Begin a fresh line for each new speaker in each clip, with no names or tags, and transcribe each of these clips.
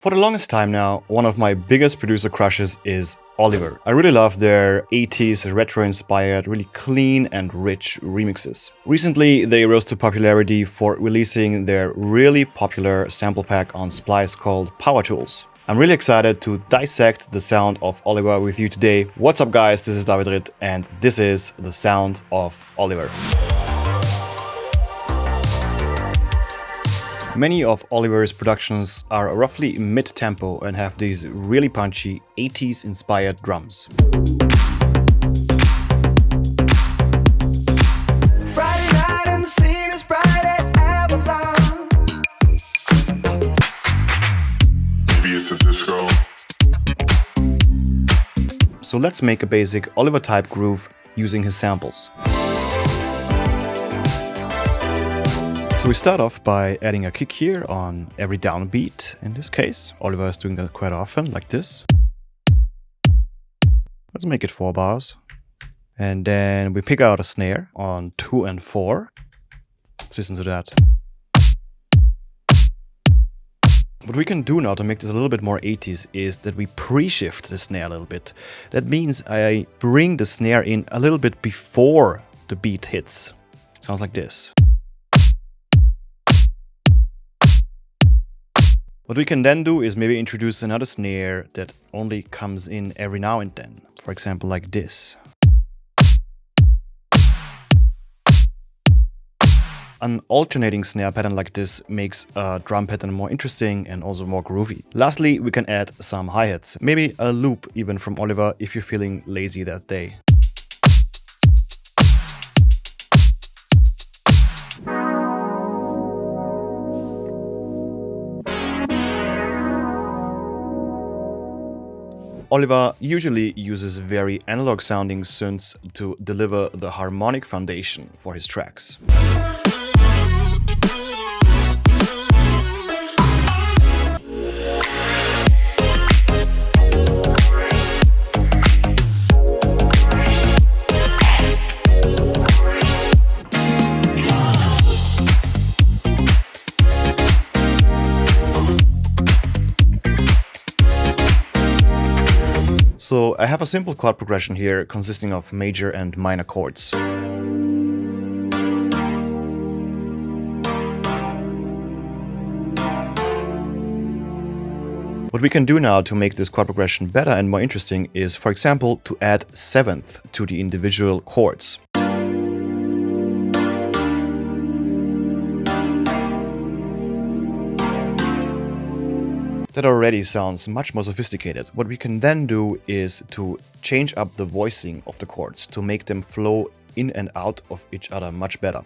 For the longest time now, one of my biggest producer crushes is Oliver. I really love their 80s retro-inspired, really clean and rich remixes. Recently, they rose to popularity for releasing their really popular sample pack on Splice called Power Tools. I'm really excited to dissect the sound of Oliver with you today. What's up guys, this is David Ritt and this is the sound of Oliver. Many of Oliver's productions are roughly mid-tempo and have these really punchy 80s inspired drums. So let's make a basic Oliver type groove using his samples. So we start off by adding a kick here on every downbeat. In this case, Oliver is doing that quite often, like this. Let's make it 4 bars. And then we pick out a snare on 2 and 4. Let's listen to that. What we can do now to make this a little bit more 80s is that we pre-shift the snare a little bit. That means I bring the snare in a little bit before the beat hits. Sounds like this. What we can then do is maybe introduce another snare that only comes in every now and then. For example, like this. An alternating snare pattern like this makes a drum pattern more interesting and also more groovy. Lastly, we can add some hi-hats. Maybe a loop even from Oliver if you're feeling lazy that day. Oliver usually uses very analog sounding synths to deliver the harmonic foundation for his tracks. So I have a simple chord progression here consisting of major and minor chords. What we can do now to make this chord progression better and more interesting is, for example, to add 7th to the individual chords. That already sounds much more sophisticated. What we can then do is to change up the voicing of the chords to make them flow in and out of each other much better.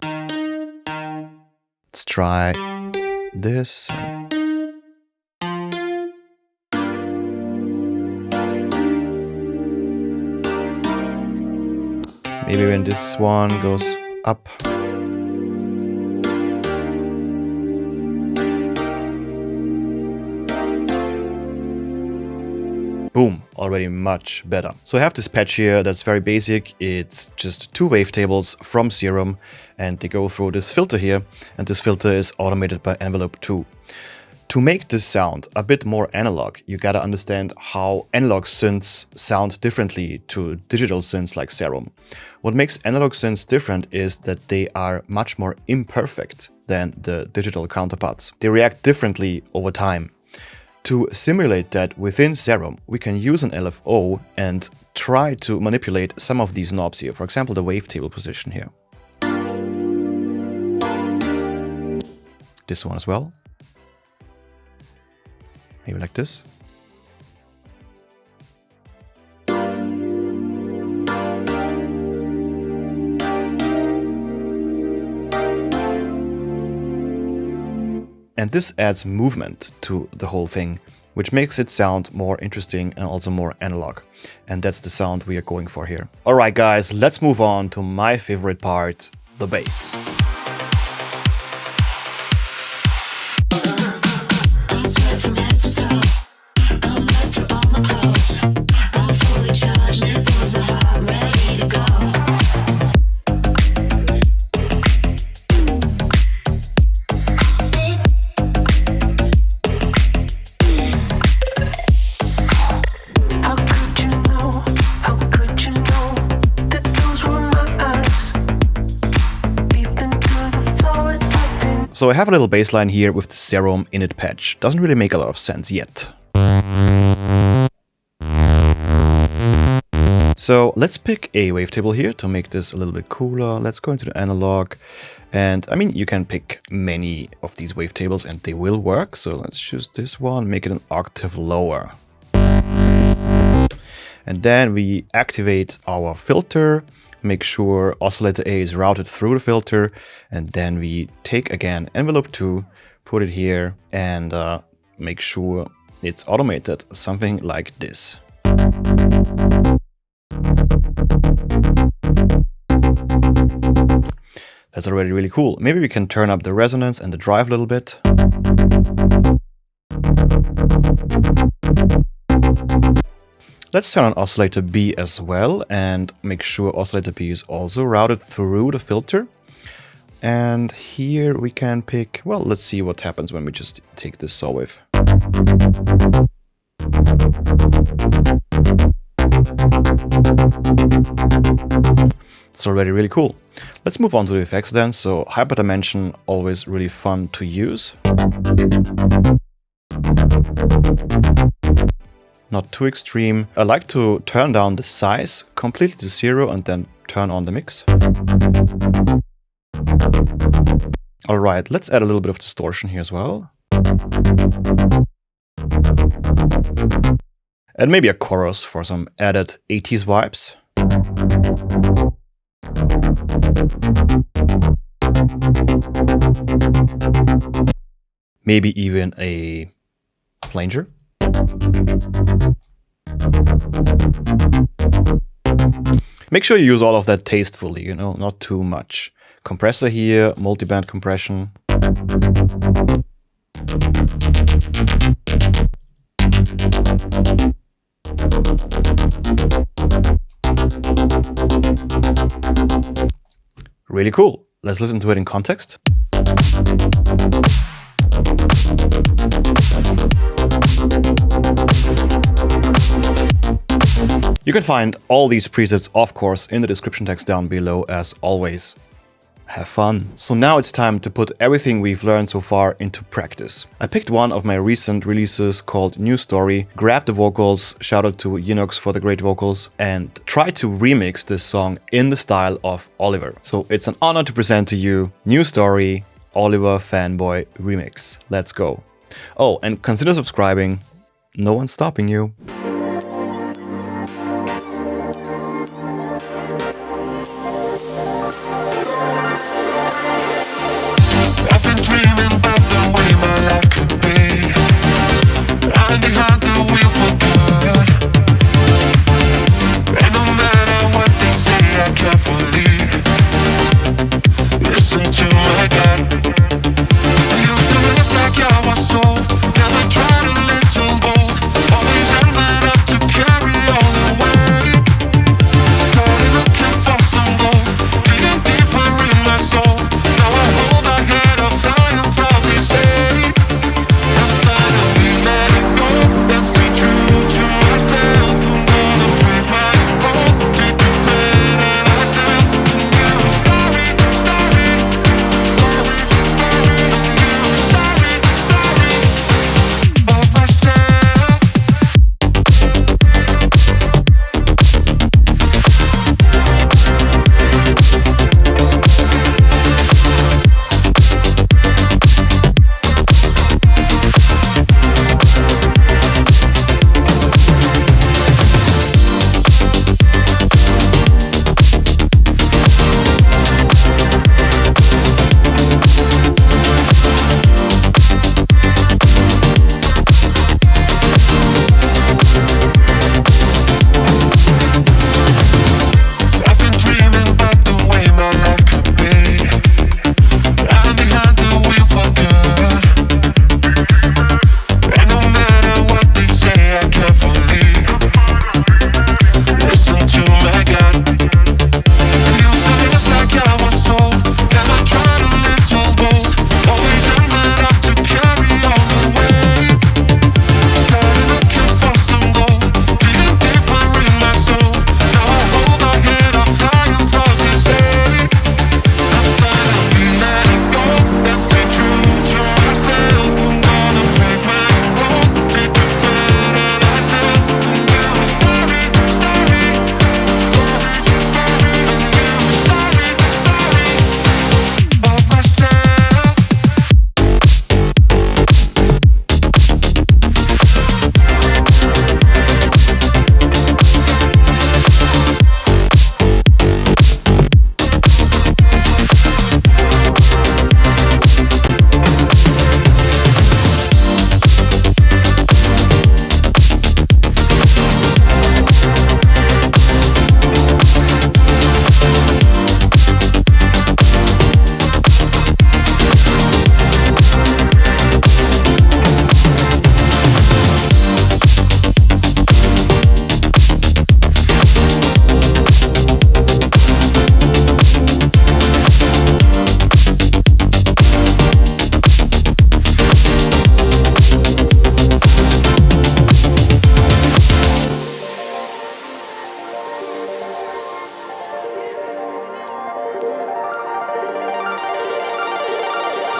Let's try this. Maybe when this one goes up. Boom, already much better. So I have this patch here that's very basic. It's just 2 wavetables from SERUM and they go through this filter here, and this filter is automated by envelope 2. To make this sound a bit more analog, you gotta understand how analog synths sound differently to digital synths like SERUM. What makes analog synths different is that they are much more imperfect than the digital counterparts. They react differently over time. To simulate that within SERUM, we can use an LFO and try to manipulate some of these knobs here. For example, the wavetable position here. This one as well. Maybe like this. And this adds movement to the whole thing, which makes it sound more interesting and also more analog. And that's the sound we are going for here. Alright guys, let's move on to my favorite part, the bass. So I have a little bass line here with the SERUM init patch. Doesn't really make a lot of sense yet. So let's pick a wavetable here to make this a little bit cooler. Let's go into the analog. And I mean, you can pick many of these wavetables and they will work. So let's choose this one, make it an octave lower. And then we activate our filter, make sure oscillator A is routed through the filter. And then we take again envelope 2, put it here and make sure it's automated, something like this. That's already really cool. Maybe we can turn up the resonance and the drive a little bit. Let's turn on oscillator B as well and make sure oscillator B is also routed through the filter. And here we can pick, well, let's see what happens when we just take this saw wave. It's already really cool. Let's move on to the effects then. So hyperdimension, always really fun to use. Not too extreme. I like to turn down the size completely to 0 and then turn on the mix. All right, let's add a little bit of distortion here as well. And maybe a chorus for some added 80s vibes. Maybe even a flanger. Make sure you use all of that tastefully, you know, not too much. Compressor here, multiband compression. Really cool. Let's listen to it in context. You can find all these presets, of course, in the description text down below as always. Have fun. So now it's time to put everything we've learned so far into practice. I picked one of my recent releases called New Story, grabbed the vocals, shout out to Yinox for the great vocals, and tried to remix this song in the style of Oliver. So it's an honor to present to you New Story, Oliver Fanboy Remix. Let's go. Oh, and consider subscribing. No one's stopping you.
Never tried a little bold, always end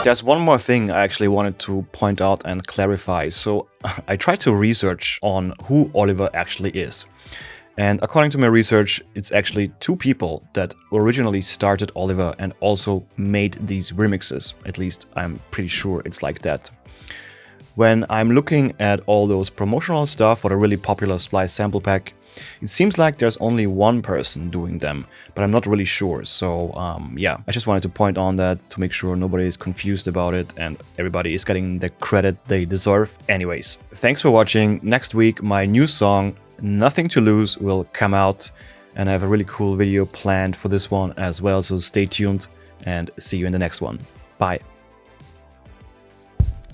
There's one more thing I actually wanted to point out and clarify. So I tried to research on who Oliver actually is. And according to my research, it's actually two people that originally started Oliver and also made these remixes. At least I'm pretty sure it's like that. When I'm looking at all those promotional stuff for the really popular Splice sample pack, it seems like there's only one person doing them, but I'm not really sure. So yeah, I just wanted to point on that to make sure nobody is confused about it and everybody is getting the credit they deserve. Anyways, thanks for watching. Next week, my new song, Nothing to Lose, will come out, and I have a really cool video planned for this one as well. So stay tuned and see you in the next one. Bye.